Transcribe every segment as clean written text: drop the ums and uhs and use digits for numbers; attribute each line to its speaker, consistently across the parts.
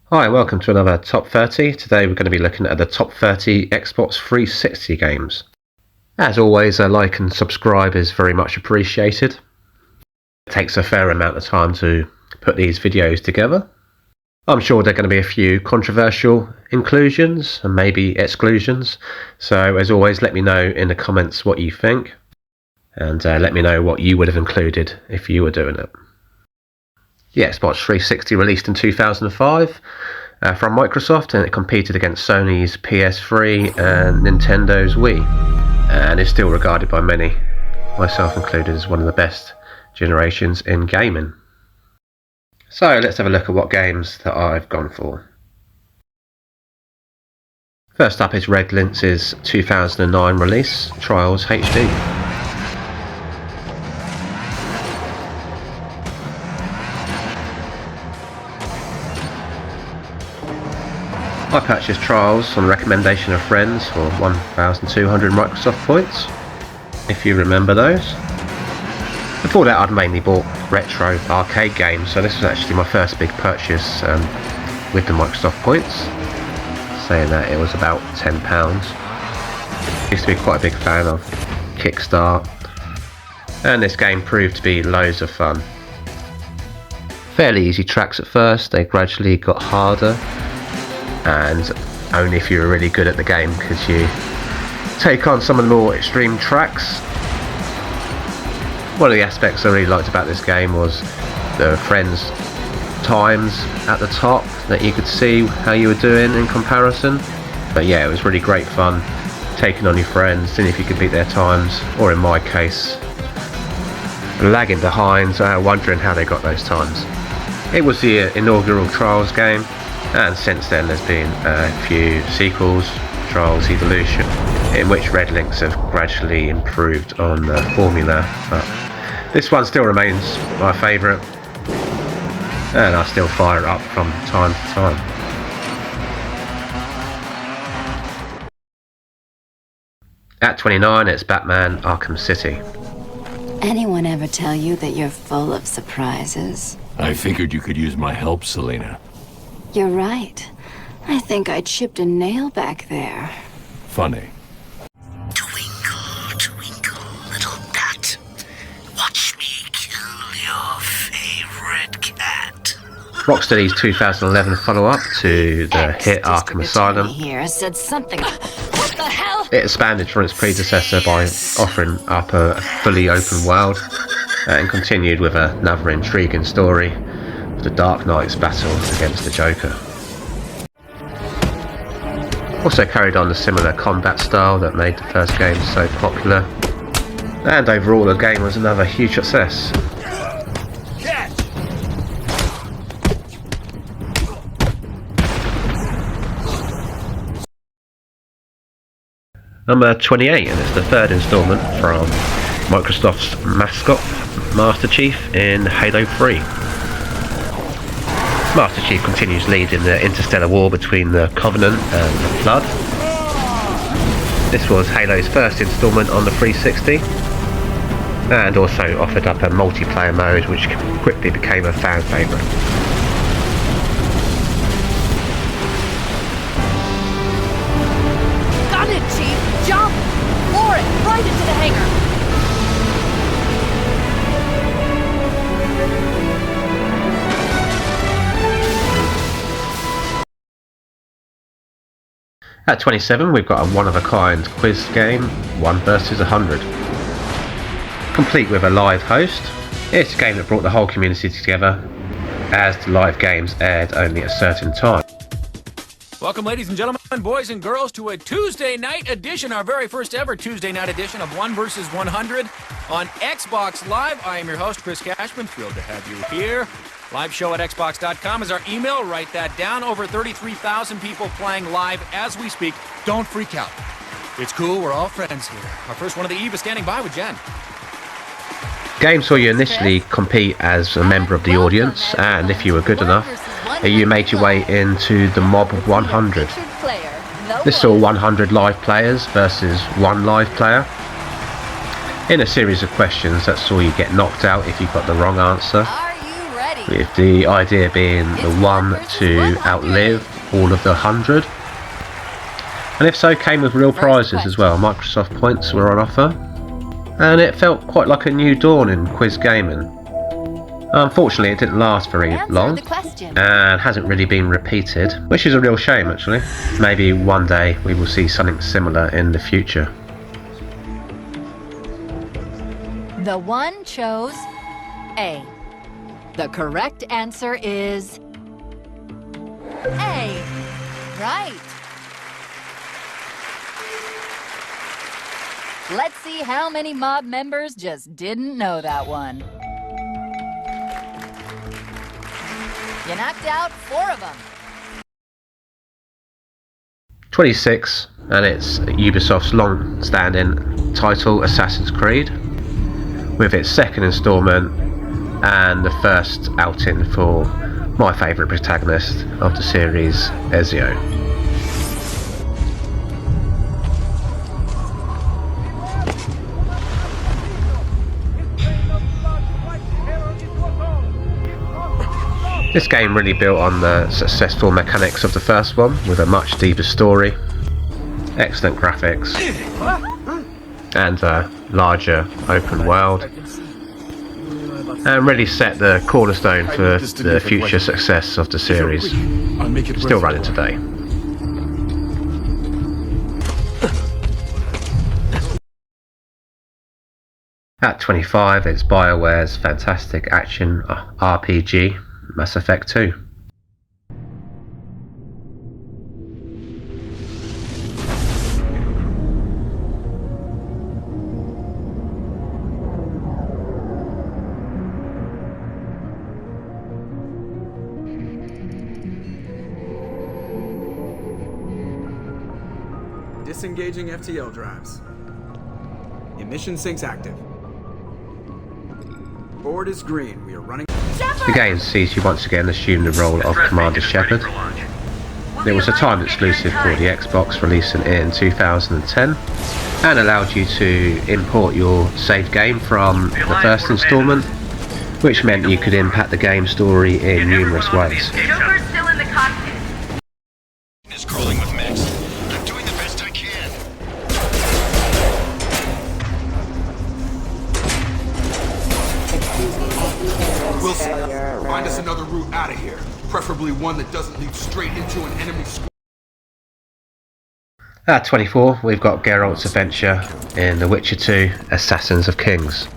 Speaker 1: Hi, welcome to another Top 30. Today we're going to be looking at the Top 30 Xbox 360 games. As always, a like and subscribe is very much appreciated. It takes a fair amount of time to put these videos together. I'm sure there are going to be a few controversial inclusions and maybe exclusions, so as always let me know in the comments what you think, and let me know what you would have included if you were doing it. The Xbox 360 released in 2005 from Microsoft, and it competed against Sony's PS3 and Nintendo's Wii, and is still regarded by many, myself included, as one of the best generations in gaming. So let's have a look at what games that I've gone for. First up is Red Lynx's 2009 release, Trials HD. I purchased Trials on recommendation of friends for 1,200 Microsoft points, if you remember those. Before that I'd mainly bought retro arcade games, so this was actually my first big purchase with the Microsoft points, saying that it was about £10. Used to be quite a big fan of Kickstart, and this game proved to be loads of fun. Fairly easy tracks at first, they gradually got harder, and only if you were really good at the game could you take on some of the more extreme tracks. One of the aspects I really liked about this game was the friends' times at the top, that you could see how you were doing in comparison. But yeah, it was really great fun taking on your friends, seeing if you could beat their times, or in my case, lagging behind, wondering how they got those times. It was the inaugural Trials game, and since then there's been a few sequels, Trials Evolution, in which Red Lynx have gradually improved on the formula, but this one still remains my favourite, and I still fire it up from time to time. At 29 it's Batman Arkham City.
Speaker 2: Anyone ever tell you that you're full of surprises?
Speaker 3: I figured you could use my help, Selena.
Speaker 2: You're right. I think I chipped a nail back there.
Speaker 3: Funny.
Speaker 4: Twinkle, twinkle, little bat. Watch me kill your favorite cat.
Speaker 1: Rocksteady's 2011 follow-up to the hit Arkham Asylum.
Speaker 2: Here said something. What the hell?
Speaker 1: It expanded from its predecessor by offering up a fully open world, and continued with another intriguing story of the Dark Knight's battle against the Joker. Also carried on the similar combat style that made the first game so popular, and overall the game was another huge success. Number 28, and it's the third instalment from Microsoft's mascot, Master Chief, in Halo 3. Master Chief continues leading the interstellar war between the Covenant and the Flood. This was Halo's first instalment on the 360, and also offered up a multiplayer mode which quickly became a fan favourite.
Speaker 5: Got it, Chief! Jump! Floor it! Right into the hangar!
Speaker 1: At 27 we've got a one-of-a-kind quiz game, 1 versus 100. Complete with a live host. It's a game that brought the whole community together, as the live games aired only at a certain time.
Speaker 6: Welcome, ladies and gentlemen, boys and girls, to a Tuesday night edition, our very first ever Tuesday night edition of 1 versus 100 on Xbox Live. I am your host, Chris Cashman. Thrilled to have you here. Live show at xbox.com is our email. Write that down. Over 33,000 people playing live as we speak. Don't freak out. It's cool. We're all friends here. Our first one of the eve is standing by with Jen.
Speaker 1: Game saw you initially compete as a member of the audience, and if you were good enough, you made your way into the Mob 100. This saw 100 live players versus 1 live player, in a series of questions that saw you get knocked out if you got the wrong answer.
Speaker 5: Are you ready?
Speaker 1: with the idea being the one to outlive all of the 100. And if so, came with real prizes as well. Microsoft points were on offer, and it felt quite like a new dawn in quiz gaming. Unfortunately, it didn't last very long and hasn't really been repeated, which is a real shame actually. Maybe one day we will see something similar in the future.
Speaker 5: The one chose A. The correct answer is A. Right. Let's see how many mob members just didn't know that one. You knocked out 4 of them.
Speaker 1: 26, and it's Ubisoft's long-standing title Assassin's Creed, with its second instalment and the first outing for my favourite protagonist of the series, Ezio. This game really built on the successful mechanics of the first one, with a much deeper story, excellent graphics, and a larger open world, and really set the cornerstone for the future success of the series, still running today. At 25, it's BioWare's fantastic action RPG, Mass Effect 2.
Speaker 7: Disengaging FTL drives. Emission sinks active. Board is green. We are running.
Speaker 1: The game sees you once again assume the role of Commander Shepard. It was a time exclusive for the Xbox, releasing in 2010, and allowed you to import your saved game from the first installment, which meant you could impact the game story in numerous ways.
Speaker 8: Joker's still in the cockpit.
Speaker 4: Is crawling with mix. I'm doing the best I can.
Speaker 9: Wilson, find us another route out of here. Preferably one that doesn't lead straight into an enemy squad.
Speaker 1: At 24, we've got Geralt's adventure in The Witcher 2: Assassins of Kings.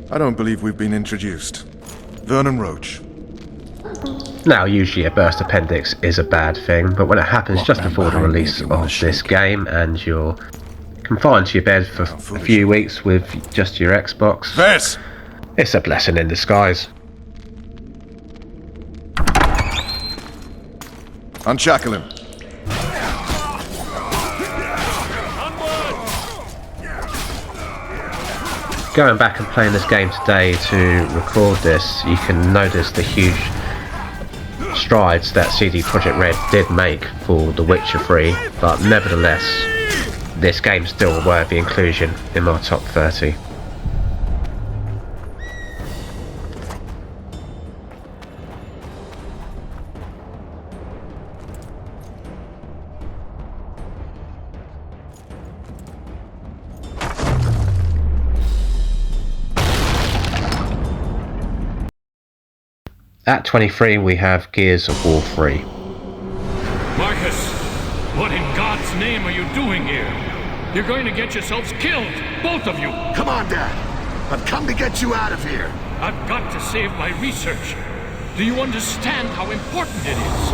Speaker 10: I don't believe we've been introduced. Vernon Roach.
Speaker 1: Now, usually a burst appendix is a bad thing, but when it happens just before the release of this game and you're confined to your bed for a few weeks with just your Xbox,
Speaker 10: Vess!
Speaker 1: It's a blessing in disguise.
Speaker 10: Unshackle him.
Speaker 1: Going back and playing this game today to record this, you can notice the huge strides that CD Projekt Red did make for The Witcher 3, but nevertheless, this game's still a worthy inclusion in my top 30. At 23, we have Gears of War 3.
Speaker 3: Marcus, what in God's name are you doing here? You're going to get yourselves killed, both of you.
Speaker 4: Come on, Dad. I've come to get you out of here.
Speaker 3: I've got to save my research. Do you understand how important it is?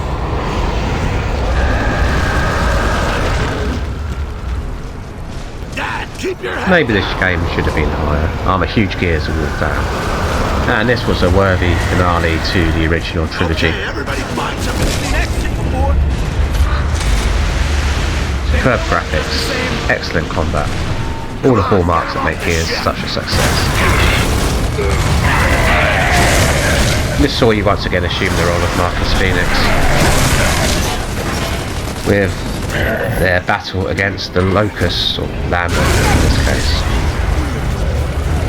Speaker 4: Dad, keep your head.
Speaker 1: Maybe this game should have been higher. I'm a huge Gears of War fan, and this was a worthy finale to the original trilogy.
Speaker 4: Okay, everybody find something.
Speaker 1: Superb graphics, excellent combat, all the hallmarks that make Gears such a success. This saw you once again assume the role of Marcus Phoenix, with their battle against the Locust, or Lambert in this case.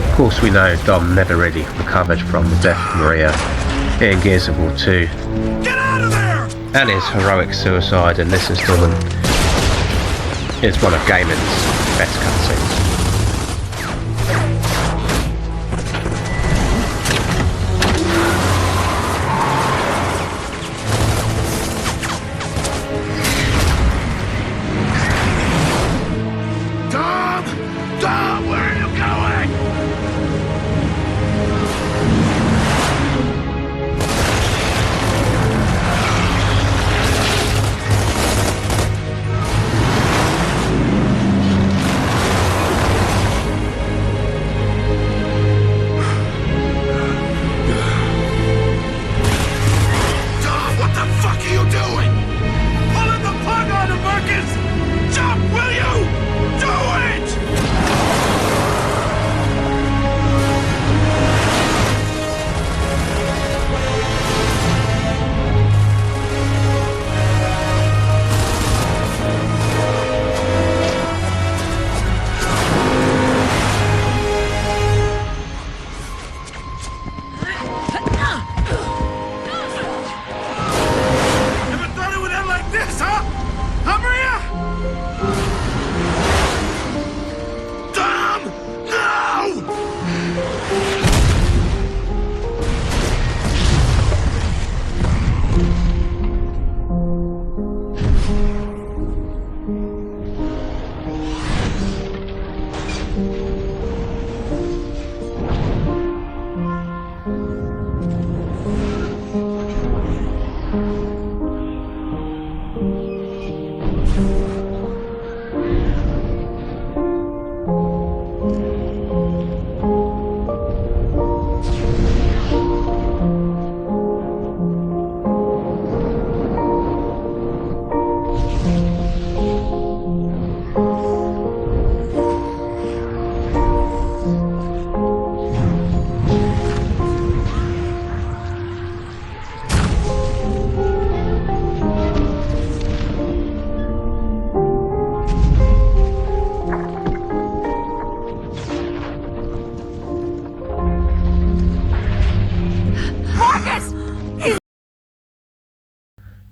Speaker 1: Of course we know Dom never really recovered from the death of Maria in Gears of War 2.
Speaker 9: Get out of there!
Speaker 1: And his heroic suicide in this installment is one of gaming's best cutscenes.
Speaker 9: Dom, where are you going? Dom, what the fuck are you doing? Pulling the plug on him, Marcus! Jump, will you? Do it! Never thought it would end like this, huh? Huh, Maria? Dom! No!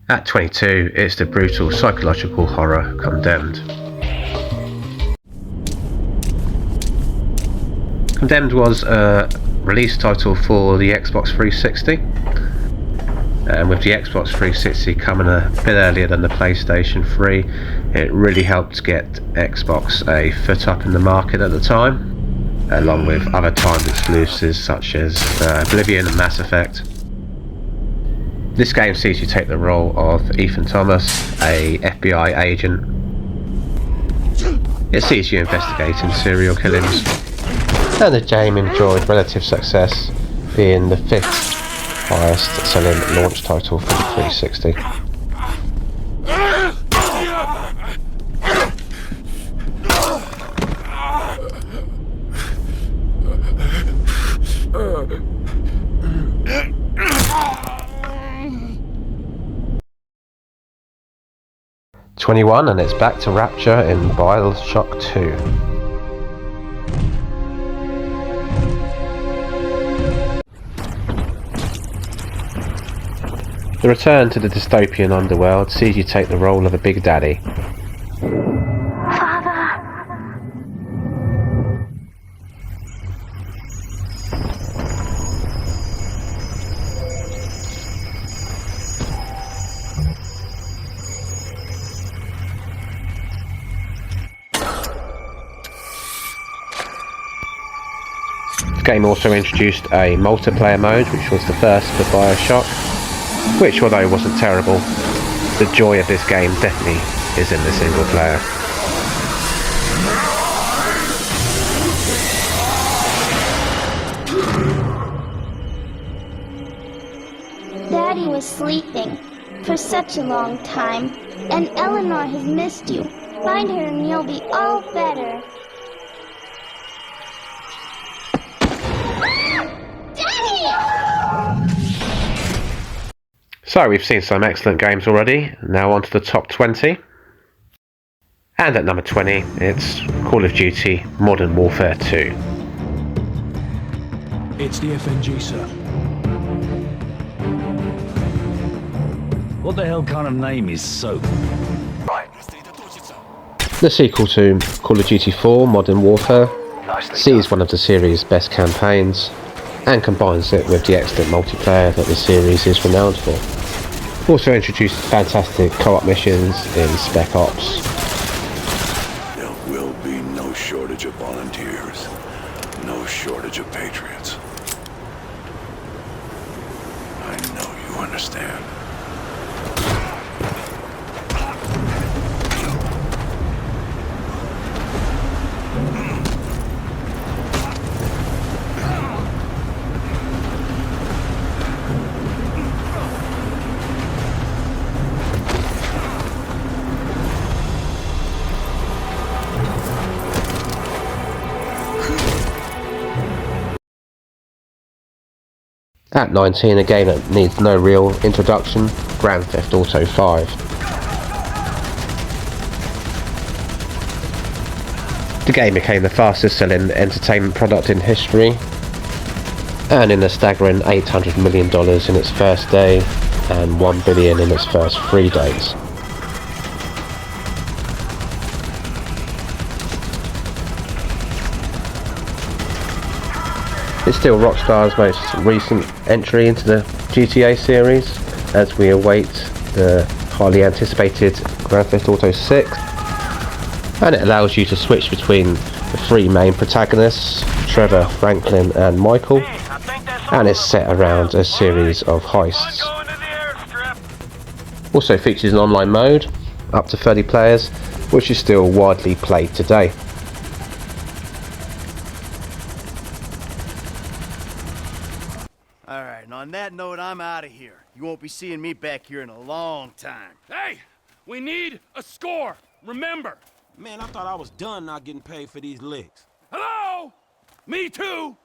Speaker 1: At 22, it's the brutal psychological horror Condemned. Condemned was a release title for the Xbox 360, and with the Xbox 360 coming a bit earlier than the PlayStation 3, it really helped get Xbox a foot up in the market at the time, along with other timed exclusives such as Oblivion and Mass Effect. This game sees you take the role of Ethan Thomas, a FBI agent. It sees you investigating serial killings, and the game enjoyed relative success, being the 5th highest selling launch title for the 360. '21, and it's back to Rapture in BioShock 2. The return to the dystopian underworld sees you take the role of a Big Daddy. The game also introduced a multiplayer mode, which was the first for BioShock, which, although wasn't terrible, the joy of this game definitely is in the single player.
Speaker 8: Daddy was sleeping for such a long time, and Eleanor has missed you. Find her and you'll be all better.
Speaker 1: So we've seen some excellent games already, now on to the top 20. And at number 20, it's Call of Duty Modern Warfare 2.
Speaker 11: It's the FNG, sir. What the hell kind of name is Soap?
Speaker 1: The sequel to Call of Duty 4 Modern Warfare sees one of the series' best campaigns and combines it with the excellent multiplayer that the series is renowned for. Also introduced fantastic co-op missions in Spec Ops.
Speaker 9: There will be no shortage of volunteers, no shortage of patriots. I know you understand.
Speaker 1: At 19, a game that needs no real introduction, Grand Theft Auto 5. The game became the fastest selling entertainment product in history, earning a staggering $800 million in its first day and $1 billion in its first 3 days. It's still Rockstar's most recent entry into the GTA series, as we await the highly anticipated Grand Theft Auto 6, and it allows you to switch between the 3 main protagonists, Trevor, Franklin and Michael, and is set around a series of heists. Also features an online mode, up to 30 players, which is still widely played today.
Speaker 12: Alright, and on that note, I'm out of here. You won't be seeing me back here in a long time.
Speaker 3: Hey! We need a score! Remember!
Speaker 13: Man, I thought I was done not getting paid for these licks.
Speaker 3: Hello? Me too!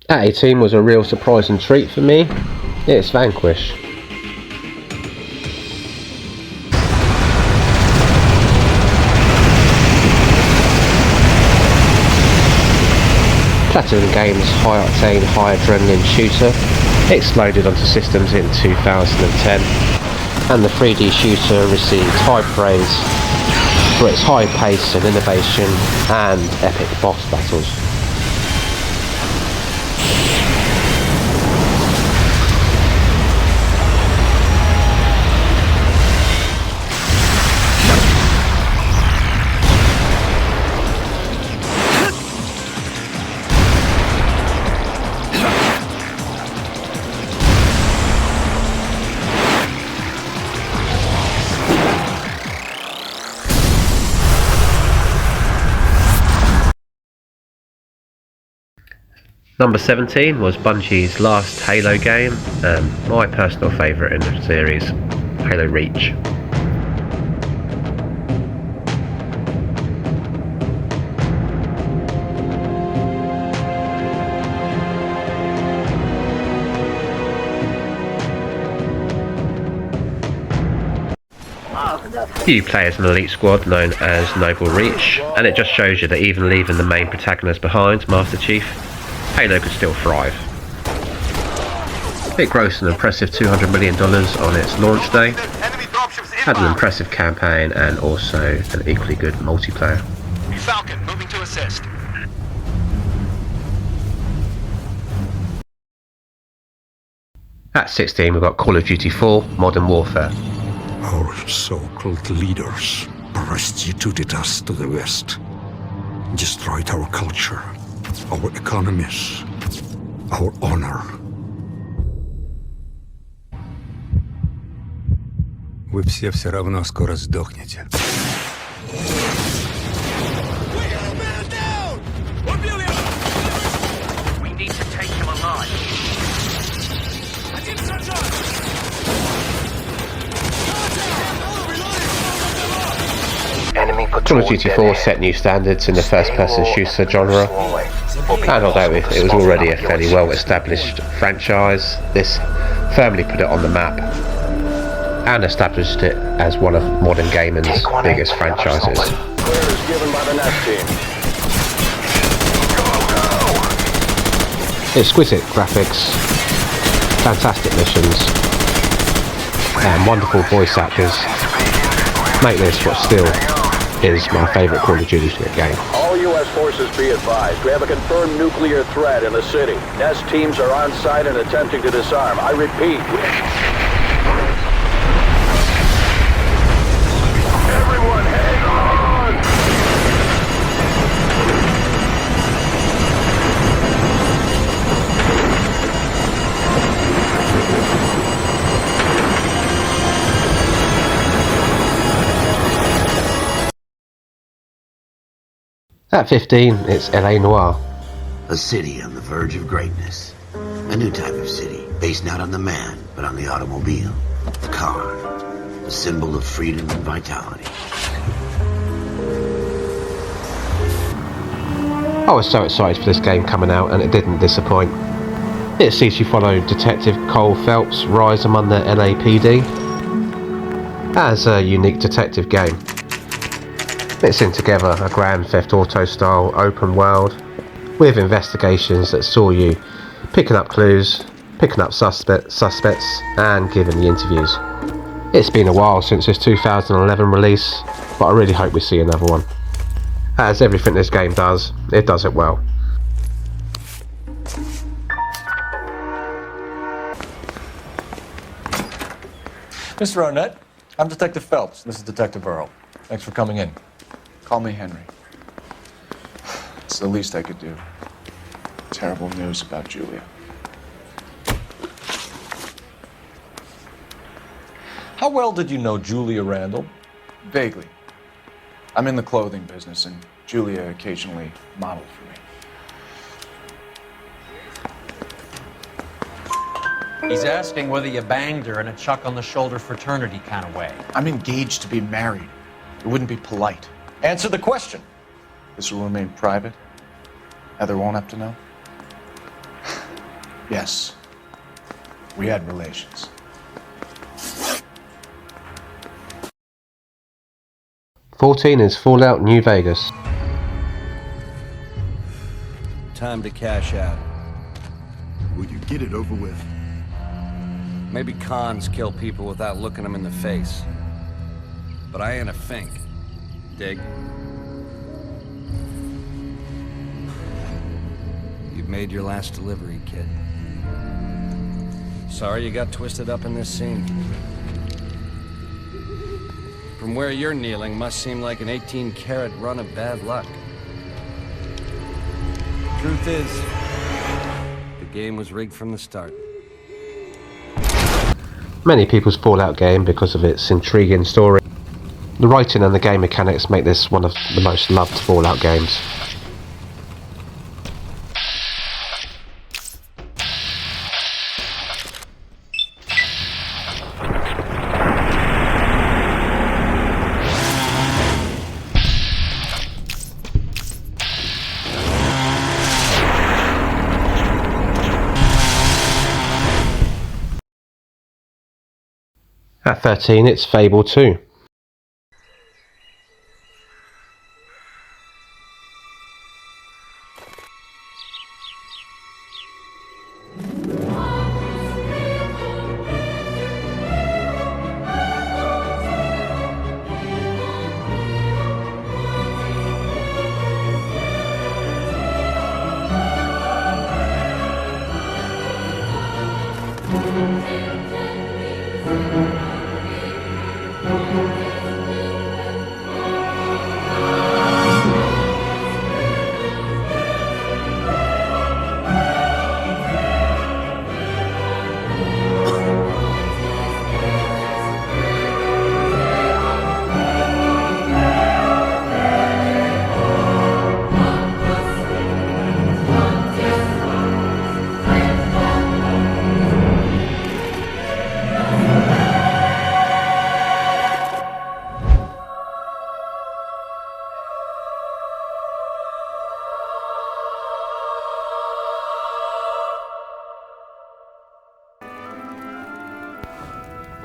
Speaker 1: At 18 was a real surprise and treat for me. It's Vanquish. Platinum Games' high-octane, high-adrenaline shooter exploded onto systems in 2010, and the 3D shooter received high praise for its high pace and innovation and epic boss battles. Number 17 was Bungie's last Halo game, and my personal favourite in the series, Halo Reach. You play as an elite squad known as Noble Reach, and it just shows you that even leaving the main protagonist behind, Master Chief, Halo could still thrive. It grossed an impressive $200 million on its launch day, had an impressive campaign and also an equally good multiplayer.
Speaker 14: Falcon, moving to assist.
Speaker 1: At 16 we've got Call of Duty 4 Modern Warfare.
Speaker 15: Our so-called leaders prostituted us to the West, destroyed our culture, our economies, our honor. Вы все равно скоро сдохнете.
Speaker 14: We need to take him alive.
Speaker 1: Call of Duty 4 set new standards in the first-person shooter genre, and although it was already a fairly well-established franchise, this firmly put it on the map and established it as one of modern gaming's biggest franchises.
Speaker 16: Clear is given by the next team.
Speaker 1: Exquisite graphics, fantastic missions, and wonderful voice actors make this what still is my favourite Call of Duty game.
Speaker 16: All U.S. forces be advised. We have a confirmed nuclear threat in the city. Nest teams are on site and attempting to disarm. I repeat. Everyone, hang on!
Speaker 1: At 15, it's LA Noire.
Speaker 4: A city on the verge of greatness. A new type of city, based not on the man, but on the automobile. The car. The symbol of freedom and vitality.
Speaker 1: I was so excited for this game coming out, and it didn't disappoint. It sees you follow Detective Cole Phelps' rise among the LAPD as a unique detective game. Mixing together a Grand Theft Auto style open world with investigations that saw you picking up clues, picking up suspects and giving the interviews. It's been a while since this 2011 release, but I really hope we see another one. As everything this game does, it does it well.
Speaker 17: Mr. Arnett, I'm Detective Phelps. This is Detective Earl. Thanks for coming in.
Speaker 18: Call me Henry. It's the least I could do. Terrible news about Julia.
Speaker 17: How well did you know Julia Randall?
Speaker 18: Vaguely. I'm in the clothing business, and Julia occasionally modeled for me.
Speaker 19: He's asking whether you banged her in a chuck-on-the-shoulder fraternity kind of way.
Speaker 18: I'm engaged to be married. It wouldn't be polite.
Speaker 17: Answer the question.
Speaker 18: This will remain private? Heather won't have to know? Yes. We had relations.
Speaker 1: '14 is Fallout New Vegas.
Speaker 20: Time to cash out.
Speaker 21: Will you get it over with?
Speaker 20: Maybe cons kill people without looking them in the face. But I ain't a fink. Dig? You've made your last delivery, kid. Sorry you got twisted up in this scene. From where you're kneeling must seem like an 18-carat run of bad luck. Truth is, the game was rigged from the start.
Speaker 1: Many people's Fallout game because of its intriguing story. The writing and the game mechanics make this one of the most loved Fallout games. At 13, it's Fable 2.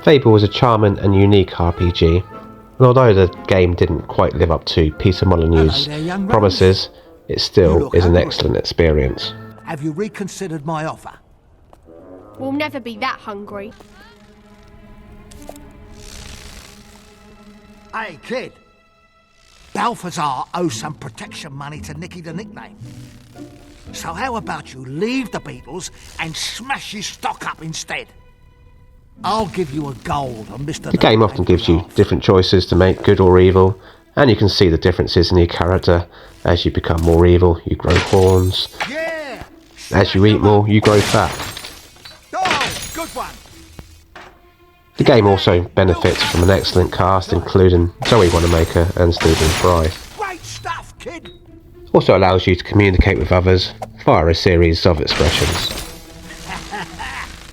Speaker 1: Fable was a charming and unique RPG, and although the game didn't quite live up to Peter Molyneux's promises, it still is an excellent experience.
Speaker 2: Have you reconsidered my offer?
Speaker 5: We'll never be that hungry.
Speaker 2: Hey, kid. Balthazar owes some protection money to Nicky the Nickname. So how about you leave the Beatles and smash his stock up instead? I'll give you a gold on Mr.
Speaker 1: The game often gives you different choices to make good or evil, and you can see the differences in your character. As you become more evil, you grow horns.
Speaker 2: Yeah!
Speaker 1: As you eat more, you grow fat.
Speaker 2: Oh, good one!
Speaker 1: The game also benefits from an excellent cast, including Zoe Wanamaker and Stephen Fry.
Speaker 2: Great stuff, kid!
Speaker 1: Also allows you to communicate with others via a series of expressions.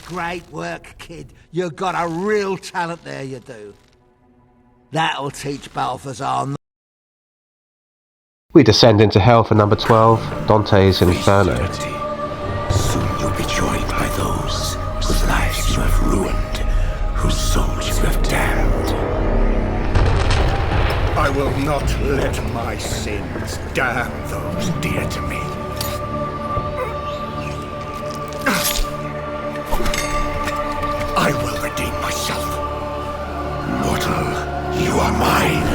Speaker 2: Great work, kid. You got a real talent there, you do. That'll teach Balthazar.
Speaker 1: We descend into hell for number 12, Dantes Inferno.
Speaker 4: Soon you'll be joined by those whose lives you have ruined, whose souls you have damned.
Speaker 9: I will not let my sins damn those dear to me. I will redeem myself. Mortal, you are mine.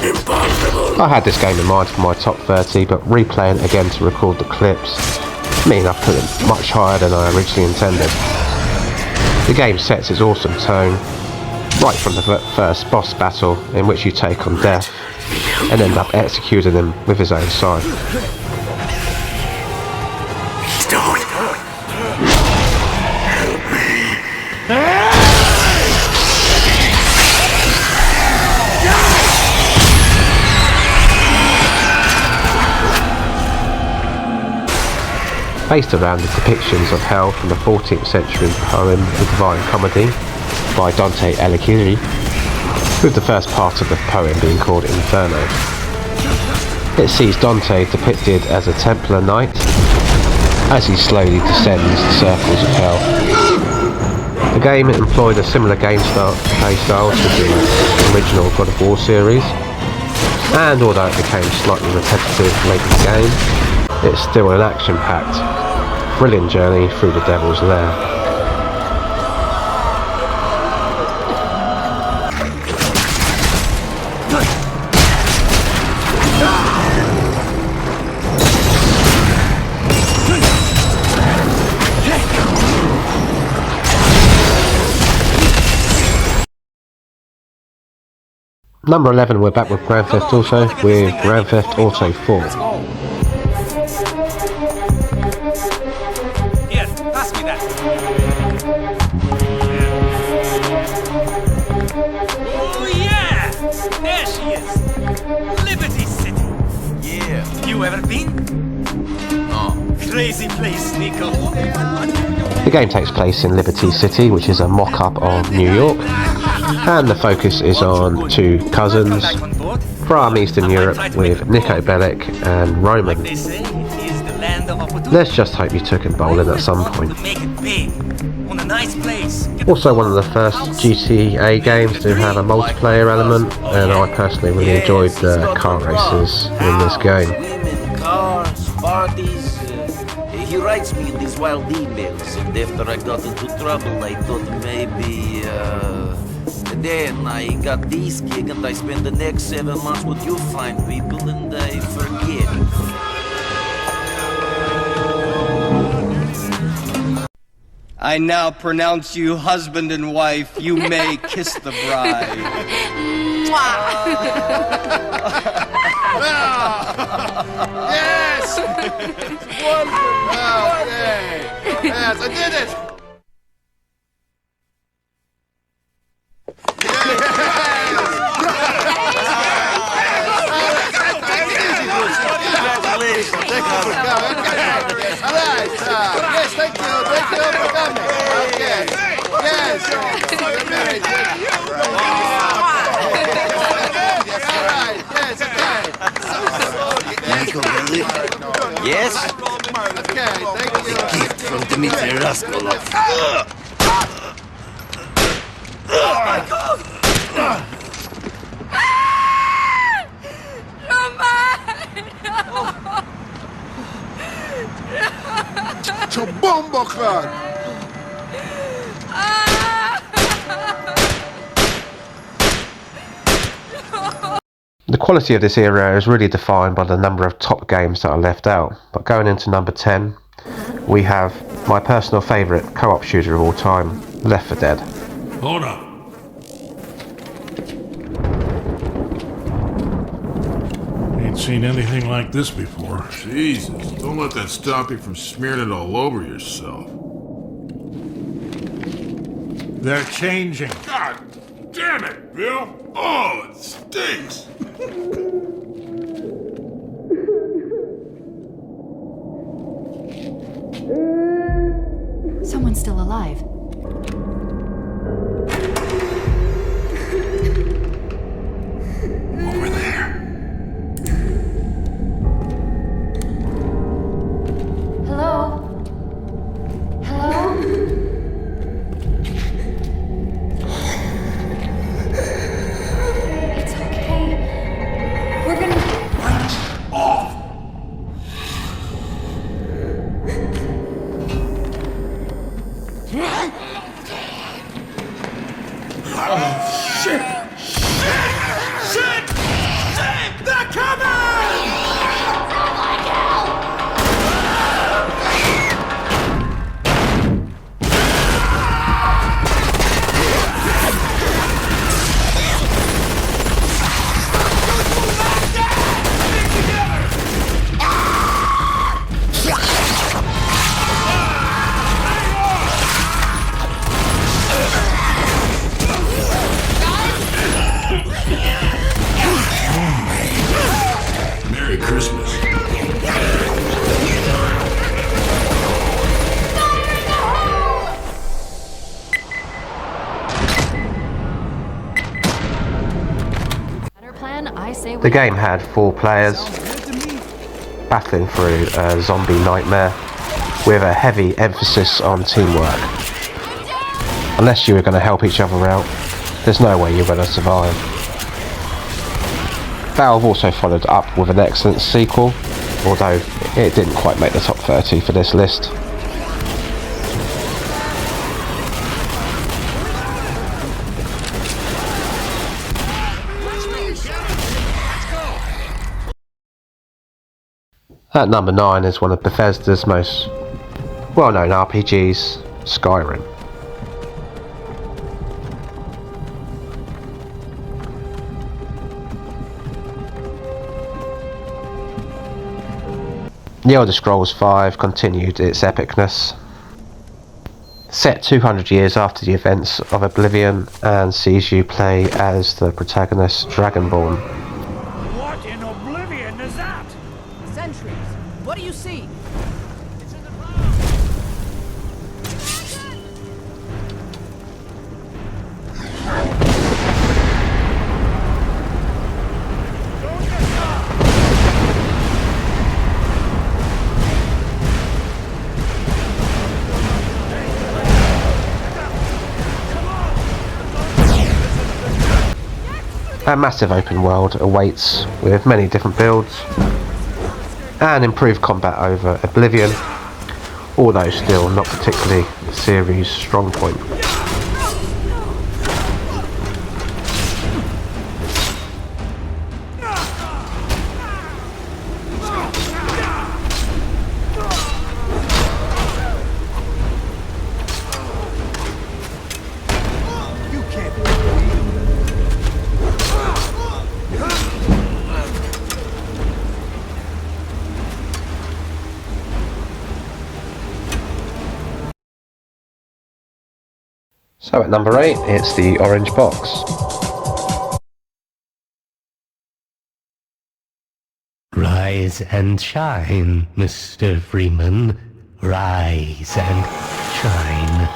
Speaker 9: Impossible.
Speaker 1: I had this game in mind for my top 30, but replaying it again to record the clips mean I put it much higher than I originally intended. The game sets its awesome tone right from the first boss battle, in which you take on Death and end up executing him with his own scythe.
Speaker 9: Don't help me.
Speaker 1: Based around the depictions of hell from the 14th century poem The Divine Comedy by Dante Alighieri, with the first part of the poem being called Inferno. It sees Dante depicted as a Templar knight as he slowly descends the circles of hell. The game employed a similar play style to the original God of War series, and although it became slightly repetitive late in the game, it's still an action-packed, thrilling journey through the Devil's Lair. Number 11, we're back with Grand Theft Auto, with Grand Theft Auto 4.
Speaker 6: Here, pass me that. Oh yeah! There she is! Liberty City! Yeah. You ever been? No. Crazy place, Nico.
Speaker 1: The game takes place in Liberty City, which is a mock-up of New York, and the focus is on two cousins from Eastern Europe with Nico Bellic and Roman. Let's just hope you took him bowling at some point. Also one of the first GTA games to have a multiplayer element, and I personally really enjoyed the car races in this game.
Speaker 22: Cars, parties. He writes me in these wild emails, and after I got into trouble, I thought maybe, and then I got this gig, and I spend the next 7 months with you fine people, and I forget.
Speaker 23: I now pronounce you husband and wife. You may kiss the bride.
Speaker 9: Yes! It's wonderful! Okay. Yes, I did it! Yes, thank you for coming. Okay. Yes.
Speaker 22: Michael Bellic? Yes?
Speaker 9: Okay, thank you.
Speaker 22: A gift from Dmitri Raskolov.
Speaker 9: Oh my God! Bomba.
Speaker 1: The quality of this era is really defined by the number of top games that are left out, but going into number 10, we have my personal favourite co-op shooter of all time, Left 4 Dead.
Speaker 9: Hold up.
Speaker 7: Ain't seen anything like this before.
Speaker 21: Jesus, don't let that stop you from smearing it all over yourself.
Speaker 7: They're changing.
Speaker 21: God damn it, Bill! Oh, it stinks!
Speaker 5: Someone's still alive.
Speaker 21: Over there.
Speaker 5: Hello? Hello? It's okay. We're gonna...
Speaker 21: Off!
Speaker 9: Oh, shit! Shit! Shit! They're coming!
Speaker 21: Merry Christmas.
Speaker 5: Better plan, I say we...
Speaker 1: The game had 4 players battling through a zombie nightmare with a heavy emphasis on teamwork. Unless you were going to help each other out, there's no way you're going to survive. Valve also followed up with an excellent sequel, although it didn't quite make the top 30 for this list. At number 9 is one of Bethesda's most well-known RPGs, Skyrim. The Elder Scrolls V continued its epicness. Set 200 years after the events of Oblivion and sees you play as the protagonist Dragonborn.
Speaker 9: What in Oblivion is that?
Speaker 12: Sentries. What do you see?
Speaker 1: A massive open world awaits with many different builds and improved combat over Oblivion, although still not particularly the series' strong point. So at number 8, it's the orange box.
Speaker 8: Rise and shine, Mr. Freeman. Rise and shine.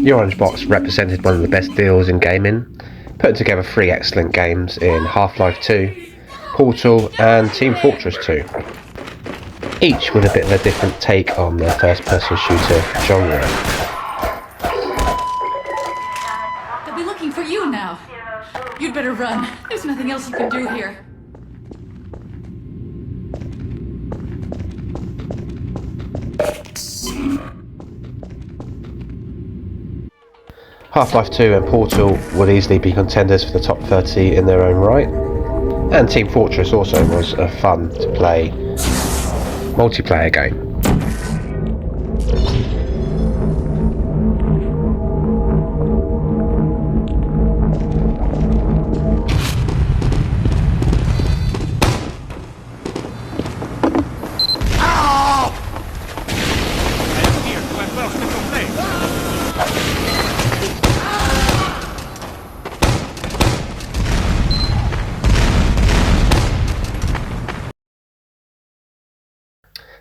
Speaker 1: The orange box represented one of the best deals in gaming, putting together 3 excellent games in Half-Life 2, Portal and Team Fortress 2. Each with a bit of a different take on the first-person shooter genre.
Speaker 5: better run. There's nothing else you can do here.
Speaker 1: Half-Life 2 and Portal would easily be contenders for the top 30 in their own right. And Team Fortress also was a fun to play multiplayer game.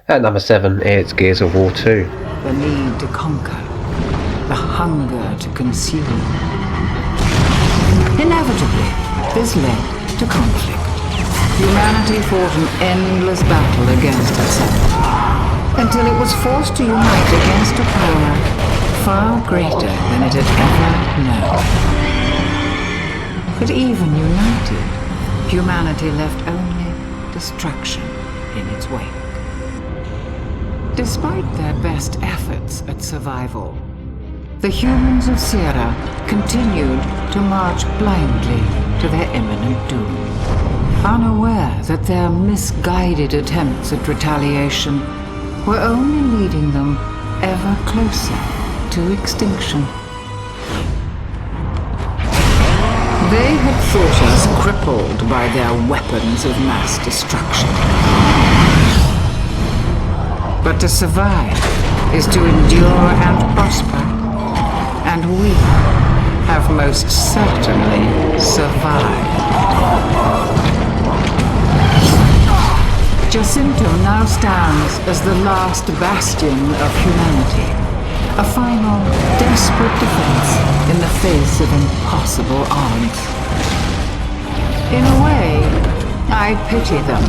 Speaker 1: At number 7, it's Gears of War 2.
Speaker 10: The need to conquer, the hunger to consume. Inevitably, this led to conflict. Humanity fought an endless battle against itself, until it was forced to unite against a power far greater than it had ever known. But even united, humanity left only destruction in its wake. Despite their best efforts at survival, the humans of Sierra continued to march blindly to their imminent doom, unaware that their misguided attempts at retaliation were only leading them ever closer to extinction. They had thought us crippled by their weapons of mass destruction. But to survive is to endure and prosper, and we have most certainly survived. Jacinto now stands as the last bastion of humanity, a final, desperate defense in the face of impossible odds. In a way, I pity them.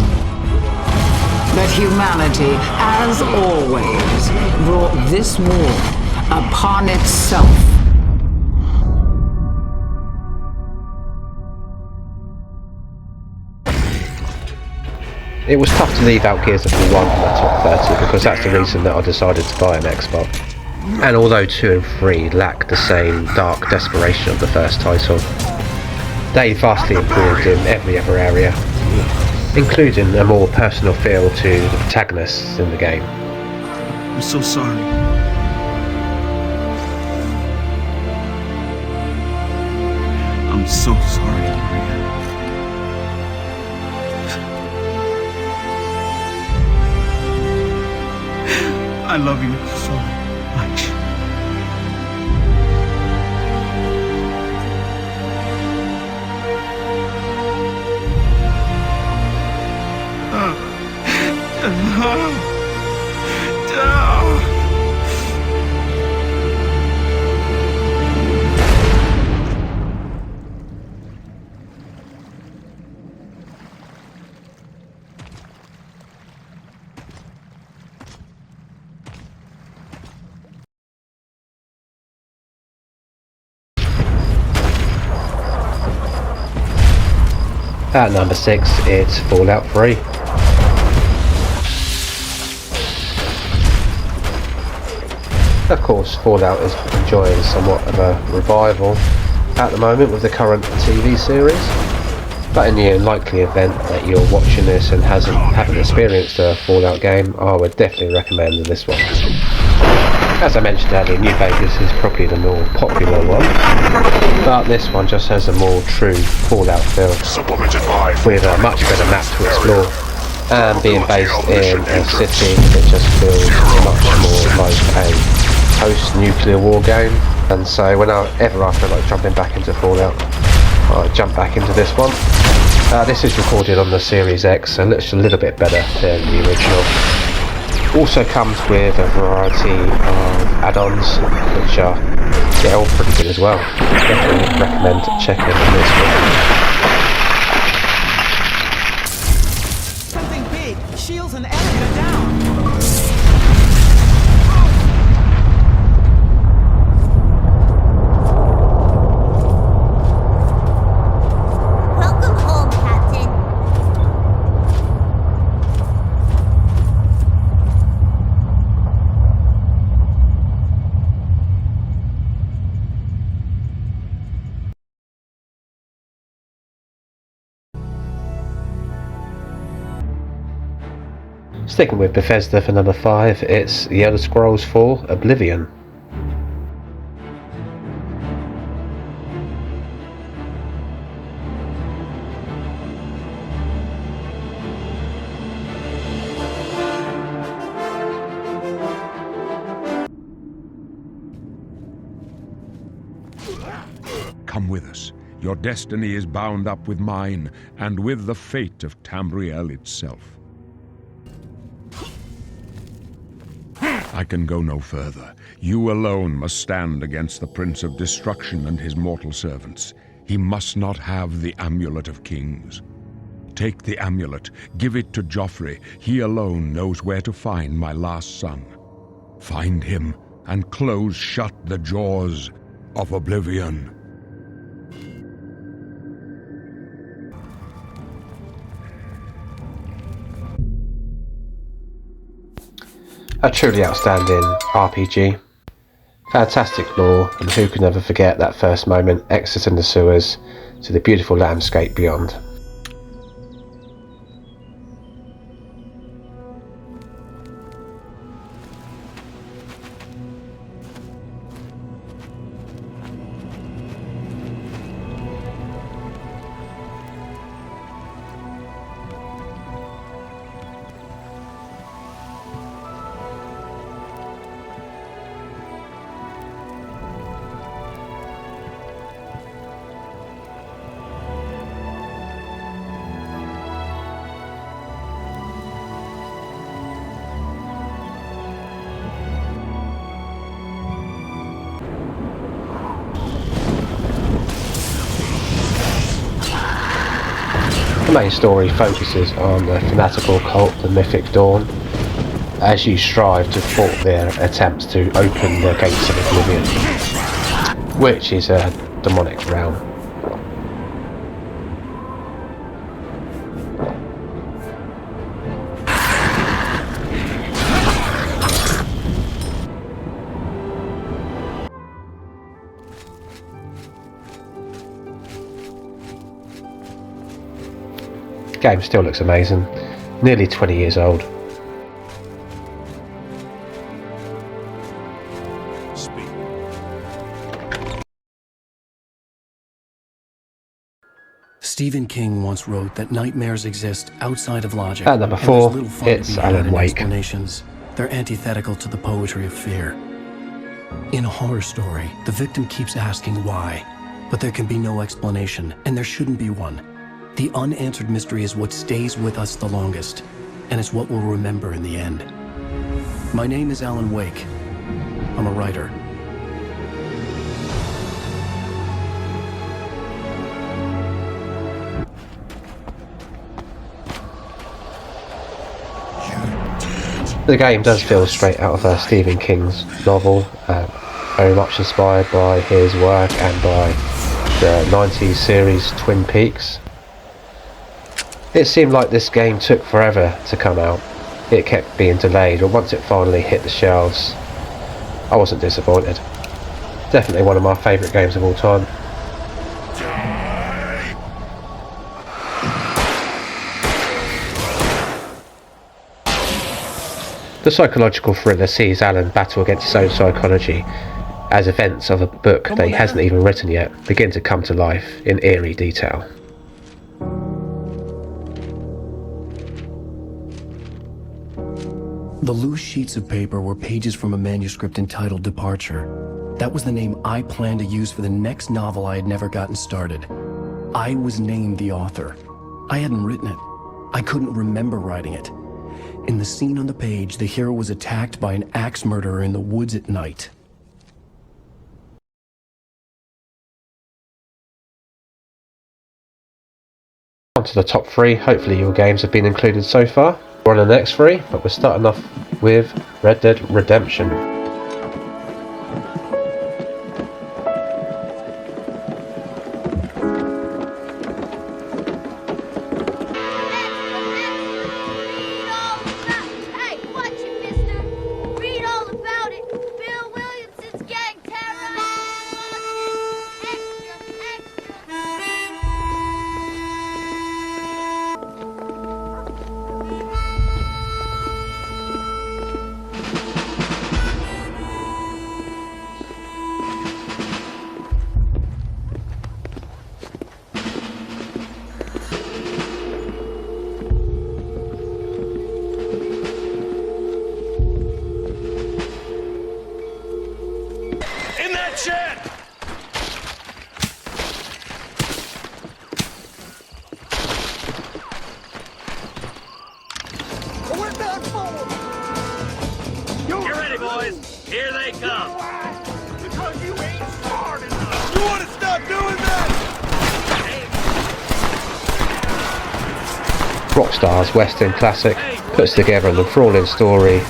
Speaker 10: But humanity, as always, brought this war upon itself.
Speaker 1: It was tough to leave out Gears of War 1 in the top 30 because that's the reason that I decided to buy an Xbox. And although 2 and 3 lack the same dark desperation of the first title, they vastly improved in every other area, including a more personal feel to the protagonists in the game.
Speaker 9: I'm so sorry. I'm so sorry, Maria. I love you so much.
Speaker 1: At number 6, it's Fallout 3. Of course, Fallout is enjoying somewhat of a revival at the moment with the current TV series, but in the unlikely event that you're watching this and haven't experienced a Fallout game, I would definitely recommend this one. As I mentioned earlier, New Vegas is probably the more popular one, but this one just has a more true Fallout feel, with a much better map to explore, and being based in a city, it just feels much more like a post-nuclear war game. And so whenever I feel like jumping back into Fallout, I jump back into this one. This is recorded on the Series X, so it's a little bit better than the original. Also comes with a variety of add-ons, which are all pretty good as well. Definitely recommend checking this one.
Speaker 11: Something big! Shields and elevator down!
Speaker 1: Sticking with Bethesda for number 5, it's The Elder Scrolls 4 Oblivion.
Speaker 3: Come with us. Your destiny is bound up with mine, and with the fate of Tamriel itself. I can go no further. You alone must stand against the Prince of Destruction and his mortal servants. He must not have the Amulet of Kings. Take the amulet, give it to Joffrey. He alone knows where to find my last son. Find him, and close shut the jaws of Oblivion.
Speaker 1: A truly outstanding RPG. Fantastic lore, and who can ever forget that first moment exiting the sewers to the beautiful landscape beyond. The main story focuses on the fanatical cult, the Mythic Dawn, as you strive to thwart their attempts to open the gates of Oblivion, which is a demonic realm. The game still looks amazing, nearly 20 years old.
Speaker 13: Stephen King once wrote that nightmares exist outside of logic.
Speaker 1: At number 4, it's Alan Wake.
Speaker 13: Explanations. They're antithetical to the poetry of fear. In a horror story, the victim keeps asking why, but there can be no explanation, and there shouldn't be one. The unanswered mystery is what stays with us the longest, and it's what we'll remember in the end. My name is Alan Wake. I'm a writer.
Speaker 1: The game does feel straight out of Stephen King's novel, very much inspired by his work and by the 90s series Twin Peaks. It seemed like this game took forever to come out. It kept being delayed, but once it finally hit the shelves, I wasn't disappointed. Definitely one of my favourite games of all time. The psychological thriller sees Alan battle against his own psychology as events of a book that he hasn't even written yet begin to come to life in eerie detail.
Speaker 13: The loose sheets of paper were pages from a manuscript entitled Departure. That was the name I planned to use for the next novel I had never gotten started. I was named the author. I hadn't written it. I couldn't remember writing it. In the scene on the page, the hero was attacked by an axe murderer in the woods at night.
Speaker 1: On to the top 3. Hopefully your games have been included so far. We're on the next 3, but we're starting off with Red Dead Redemption.
Speaker 9: Attention!
Speaker 14: We're done for!
Speaker 9: Get ready, boys. Here they come.
Speaker 14: Because you ain't smart enough. You want to stop doing that?
Speaker 1: Rockstar's Western classic puts together an enthralling story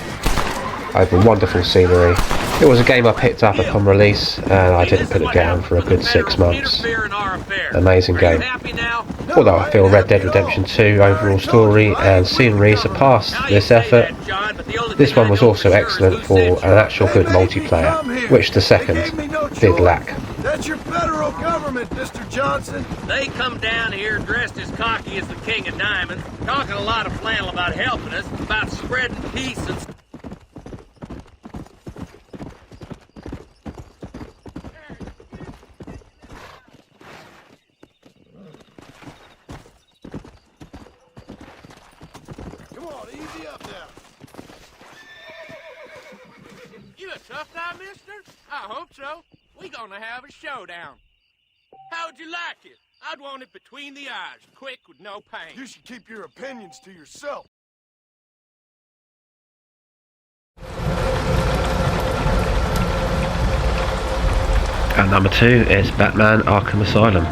Speaker 1: over wonderful scenery. It was a game I picked up upon release and I didn't put it down for a good 6 months. Amazing game. Although I feel Red Dead Redemption 2 overall story and scenery surpassed this effort, this one was also excellent for an actual good multiplayer, which the second did lack.
Speaker 9: That's your federal government, Mr. Johnson. They come down here dressed as cocky as the King of Diamonds, talking a lot of flannel about helping us, about spreading peace and...
Speaker 14: Come on, easy up now.
Speaker 9: You a tough guy, mister? I hope so. We gonna have a showdown. How'd you like it? I'd want it between the eyes, quick with no pain.
Speaker 14: You should keep your opinions to yourself.
Speaker 1: And number 2 is Batman Arkham Asylum.
Speaker 15: The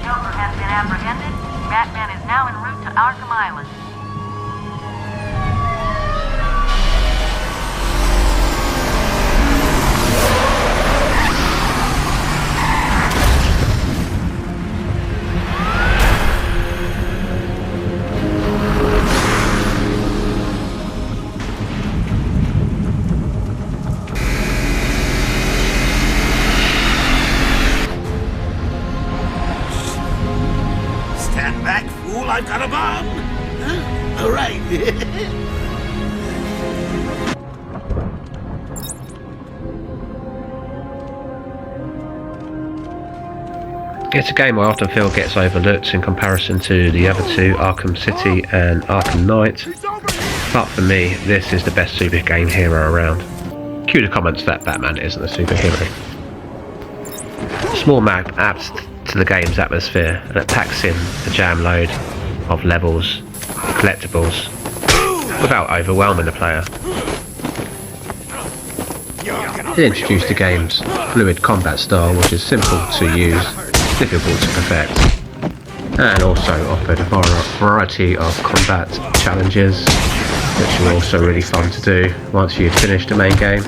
Speaker 15: Joker has been apprehended. Batman is now en route to Arkham Island.
Speaker 2: Stand back, fool, I've got a bomb! Huh? All right.
Speaker 1: It's a game I often feel gets overlooked in comparison to the other two, Arkham City and Arkham Knight, but for me this is the best superhero hero around. Cue the comments that Batman isn't a superhero. Small map adds to the game's atmosphere and it packs in a jam load of levels, collectibles, without overwhelming the player. It introduced the game's fluid combat style, which is simple to use, difficult to perfect, and also offered a variety of combat challenges, which were also really fun to do once you'd finished the main game.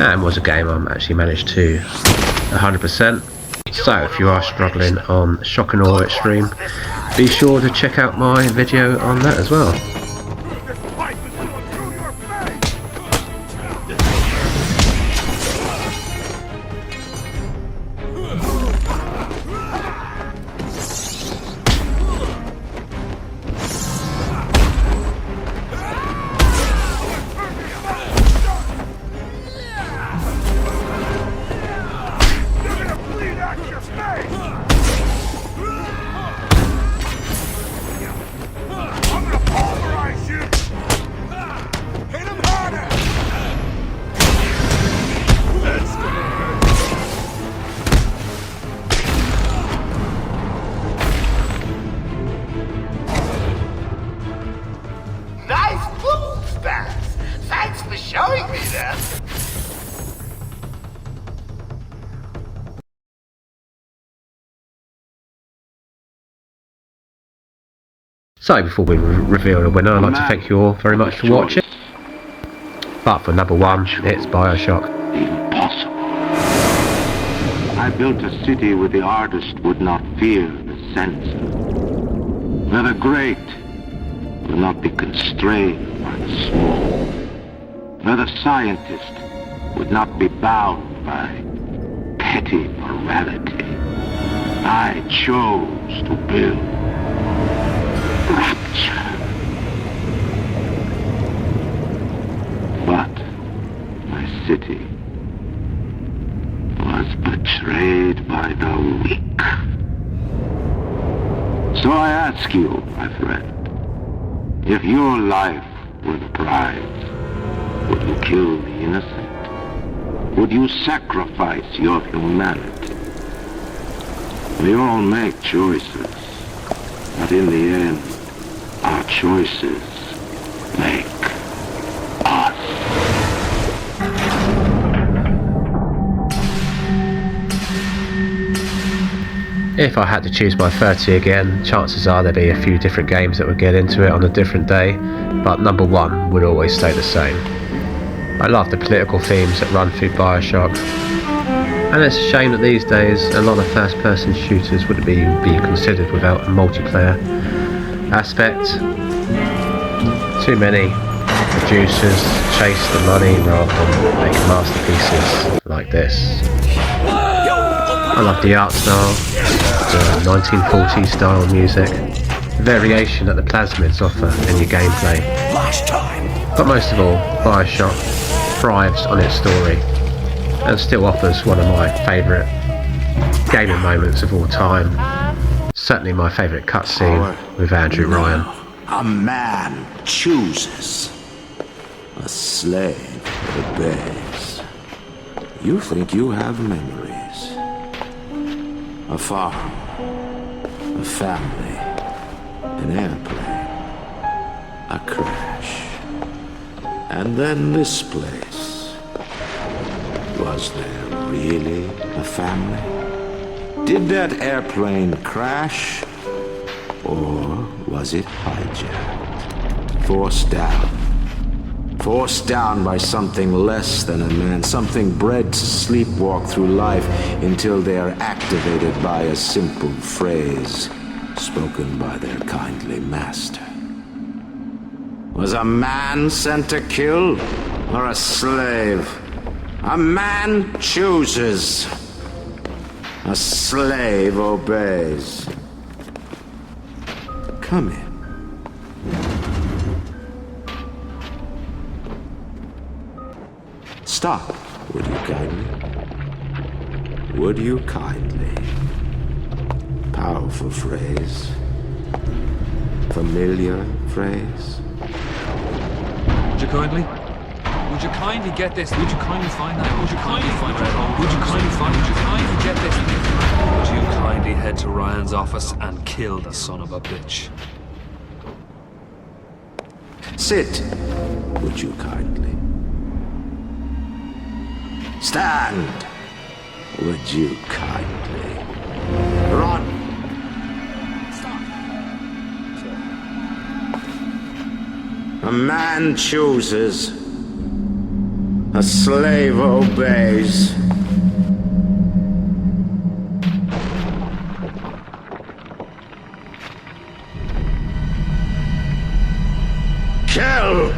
Speaker 1: And was a game I actually managed to 100%. So if you are struggling on Shock and Awe Extreme, be sure to check out my video on that as well.
Speaker 2: Nice moves, Bats. Thanks for showing me that.
Speaker 1: So before we reveal the winner, I'd like to thank you all very much for watching. But for number 1, it's BioShock.
Speaker 4: Impossible. I built a city where the artist would not fear the censor. Where the great will not be constrained by the small. Where the scientist would not be bound by petty morality. I chose to build rapture. But my city was betrayed by the weak. So I ask you, my friend, if your life were the prize, would you kill the innocent? Would you sacrifice your humanity? We all make choices, but in the end, our choices make us.
Speaker 1: If I had to choose my 30 again, chances are there'd be a few different games that would get into it on a different day, but number one would always stay the same. I love the political themes that run through Bioshock, and it's a shame that these days a lot of first-person shooters wouldn't be considered without a multiplayer aspect. Too many producers chase the money rather than make masterpieces like this. I love the art style, the 1940s style music, the variation that the plasmids offer in your gameplay. But most of all, Bioshock thrives on its story and still offers one of my favourite gaming moments of all time. Certainly my favourite cutscene with Andrew Ryan.
Speaker 4: A man chooses. A slave obeys. You think you have memories. A farm, a family, an airplane, a crash, and then this place. Was there really a family? Did that airplane crash? Or was it hijacked? Forced down. Forced down by something less than a man, something bred to sleepwalk through life until they are activated by a simple phrase spoken by their kindly master. Was a man sent to kill, or a slave? A man chooses. A slave obeys. Come in. Stop, would you kindly? Would you kindly? Powerful phrase. Familiar phrase.
Speaker 16: Would you kindly? Would you kindly get this? Would you kindly find that? Would you kindly find that? Would you kindly find? Would you kindly get this? Would you kindly head to Ryan's office and kill the son of a bitch?
Speaker 4: Sit, would you kindly? Stand, would you kindly? Run! A man chooses. A slave obeys. Kill!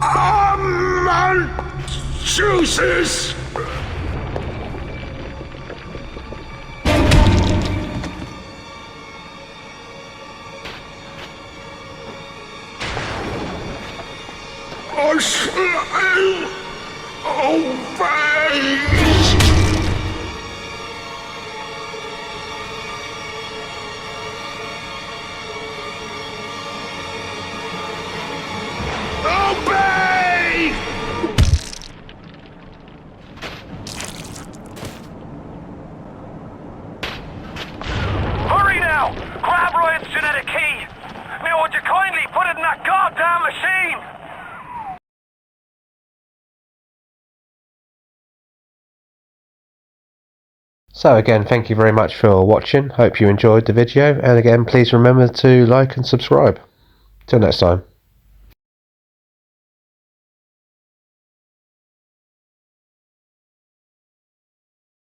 Speaker 4: A man chooses! A slave obeys! Obey!
Speaker 14: Hurry now! Grab Ryan's genetic key! Now would you kindly put it in that goddamn machine?
Speaker 1: So again, thank you very much for watching. Hope you enjoyed the video, and again please remember to like and subscribe. Till next time.